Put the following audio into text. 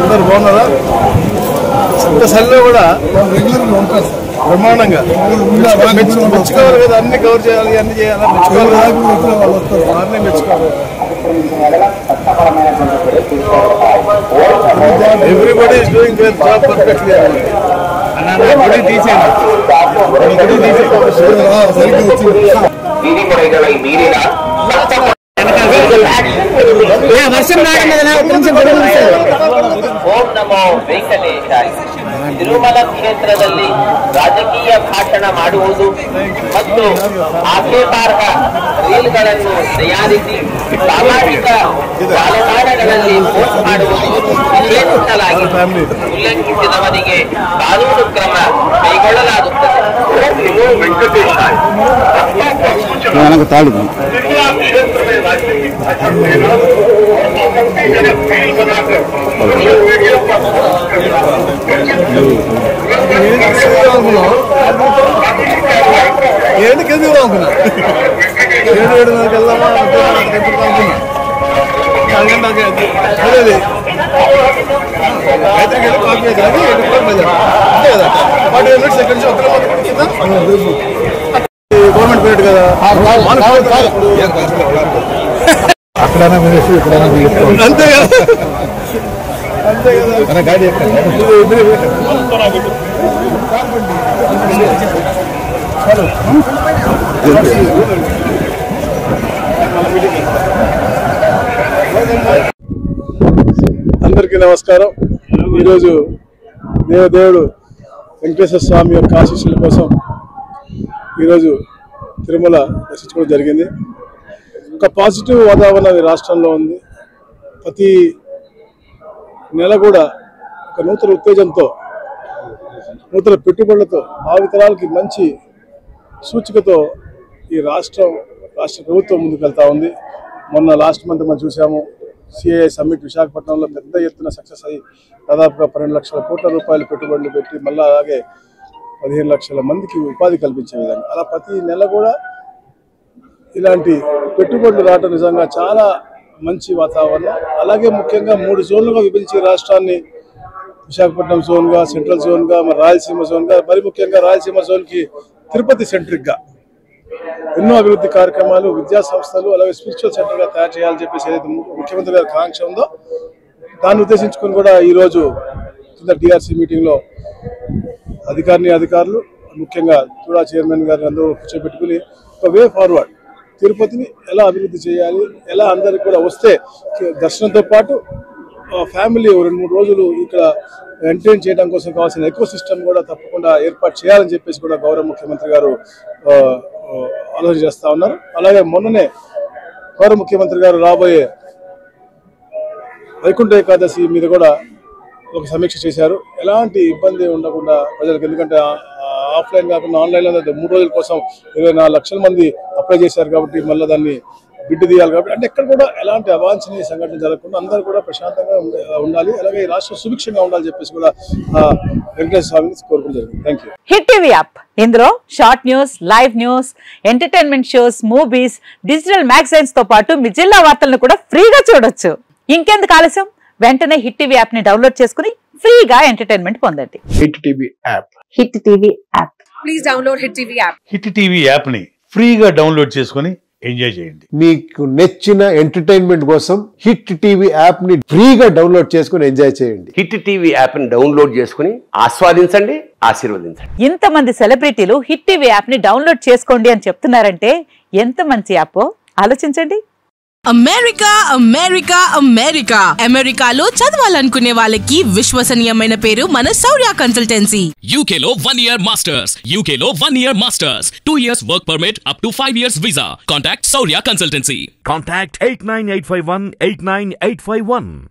అందరు బాగున్నారా? ఇంత సల్లో కూడా బ్రహ్మాండంగా మెచ్చుకోవాలి కదా, అన్ని కవర్ చేయాలి, అన్ని చేయాలి, మెచ్చుకోవాలి, మెచ్చుకోవాలి. Everybody is doing their job perfectly. ಓಂ ನಮೋ ವೆಂಕಟೇಶಾಯ. ತಿರುಮಲ ಕ್ಷೇತ್ರದಲ್ಲಿ ರಾಜಕೀಯ ಭಾಷಣ ಮಾಡುವುದು ಮತ್ತು ಆಕ್ಷೇಪಾರ್ಹ ರೀಲ್ಗಳನ್ನು ತಯಾರಿಸಿ ಸಾಮಾಜಿಕ ಜಾಲತಾಣಗಳಲ್ಲಿ ಪೋಸ್ಟ್ ಮಾಡುವುದು ನಿಷೇಧಿಸಲಾಗಿದೆ. ಉಲ್ಲಂಘಿಸಿದವರಿಗೆ ಕಾನೂನು ಕ್ರಮ ಕೈಗೊಳ್ಳಲಾಗುತ್ತದೆ. ಓಂ ನಮೋ ವೆಂಕಟೇಶಾಯ. ఏంటి కెదుగుదాం అనుకున్నా, 7:30 వెళ్దామా అనుకున్నా. అదే కాఫీ అంతే కదా, 40 minutes ఎక్కడి నుంచి గవర్నమెంట్ పీరియడ్ కదా, అంతే కదా, అంతే కదా. గాడి అందరికీ నమస్కారం. ఈరోజు దేవదేవుడు వెంకటేశ్వర స్వామి యొక్క ఆశీస్సుల కోసం ఈరోజు తిరుమల దర్శించుకోవడం జరిగింది. ఒక పాజిటివ్ వాతావరణం ఈ రాష్ట్రంలో ఉంది. ప్రతి నెల కూడా ఒక నూతన ఉత్తేజంతో, నూతన పెట్టుబడులతో, భావితరాలకి మంచి సూచికతో ఈ రాష్ట్ర ప్రభుత్వం ముందుకెళ్తా ఉంది. మొన్న లాస్ట్ మంత్ మనం చూసాము, సిఐఐ సమ్మిట్ విశాఖపట్నంలో పెద్ద ఎత్తున సక్సెస్ అయ్యి దాదాపుగా 12 లక్షల కోట్ల రూపాయలు పెట్టుబడులు పెట్టి మళ్ళీ అలాగే 15 లక్షల మందికి ఉపాధి కల్పించే విధంగా అలా ప్రతి నెల కూడా ఇలాంటి పెట్టుబడులు రావడం నిజంగా చాలా మంచి వాతావరణం. అలాగే ముఖ్యంగా 3 జోన్లుగా విభజించే రాష్ట్రాన్ని విశాఖపట్నం జోన్గా, సెంట్రల్ జోన్గా, మరి రాయలసీమ జోన్గా, మరి ముఖ్యంగా రాయలసీమ జోన్కి తిరుపతి సెంట్రిక్గా ఎన్నో అభివృద్ధి కార్యక్రమాలు, విద్యా సంస్థలు, అలాగే స్పిరిచువల్ సెంటర్గా తయారు చేయాలని చెప్పేసి ఏదైతే ముఖ్యమంత్రి గారి కాంక్ష ఉందో దాన్ని ఉద్దేశించుకొని కూడా ఈరోజు కింద డిఆర్సీ మీటింగ్లో అధికారులు ముఖ్యంగా కూడా చైర్మన్ గారిని అందరూ కూర్చోబెట్టుకుని ఒక వే ఫార్వర్డ్ తిరుపతిని ఎలా అభివృద్ధి చేయాలి, ఎలా అందరికి కూడా వస్తే దర్శనంతో పాటు ఫ్యామిలీ 2-3 రోజులు ఇక్కడ ఎంటర్టైన్ చేయడం కోసం కావాల్సిన ఎకో సిస్టమ్ కూడా తప్పకుండా ఏర్పాటు చేయాలని చెప్పేసి కూడా గౌరవ ముఖ్యమంత్రి గారు ఆలోచన చేస్తూ ఉన్నారు. అలాగే మొన్ననే గౌరవ ముఖ్యమంత్రి గారు రాబోయే వైకుంఠ ఏకాదశి మీద కూడా ఒక సమీక్ష చేశారు. ఎలాంటి ఇబ్బంది ఉండకుండా ప్రజలకు, ఎందుకంటే ఆఫ్లైన్ కాకుండా ఆన్లైన్లో 3 రోజుల కోసం 24 లక్షల మంది అప్లై చేశారు కాబట్టి మళ్ళీ దాన్ని బిడ్డు తీయాలి కాబట్టి, అంటే ఎక్కడ కూడా ఎలాంటి అవాంఛనీయ సంఘటన జరగకుండా అందరూ కూడా ప్రశాంతంగా ఉండాలి, అలాగే ఈ రాష్ట్రం సుభిక్షంగా ఉండాలని చెప్పేసి కూడా వెంకటేశ్వర స్వామిని కోరుకోవడం జరిగింది. Thank you. Hit TV app, ఇందులో short news, live news, entertainment shows, movies, digital magazines తో పాటు మీ జిల్లా వార్తలను కూడా ఫ్రీగా చూడొచ్చు. ఇంకెందుకు ఆలస్యం, వెంటనే హిట్ టీవీ యాప్ ని డౌన్లోడ్ చేసుకుని ఫ్రీగా ఎంటర్టైన్మెంట్ పొందండి. Hit TV app. Hit TV app. Please download hit TV app. Hit TV app ని ఫ్రీగా డౌన్లోడ్ చేసుకుని ఎంజాయ్ చేయండి. మీకు నచ్చిన ఎంటర్టైన్మెంట్ కోసం హిట్ టీవీ యాప్ ని ఫ్రీగా డౌన్లోడ్ చేసుకుని ఎంజాయ్ చేయండి. హిట్ టీవీ యాప్ ని డౌన్లోడ్ చేసుకుని ఆస్వాదించండి, ఆశీర్వదించండి. ఇంతమంది సెలబ్రిటీలు హిట్ టీవీ యాప్ ని డౌన్లోడ్ చేసుకోండి అని చెప్తున్నారంటే ఎంత మంచి యాప్ ఆలోచించండి. అమెరికా అమెరికా అమెరికా అమెరికాలో చదవాలనుకునే వాళ్ళకి విశ్వసనీయమైన పేరు మన శౌర్య కన్సల్టెన్సీ. UK లో 1 year masters, UK లో 1 year masters, 2 years work permit up to 5 years visa. Contact Saurya Consultancy. Contact 89851 89851.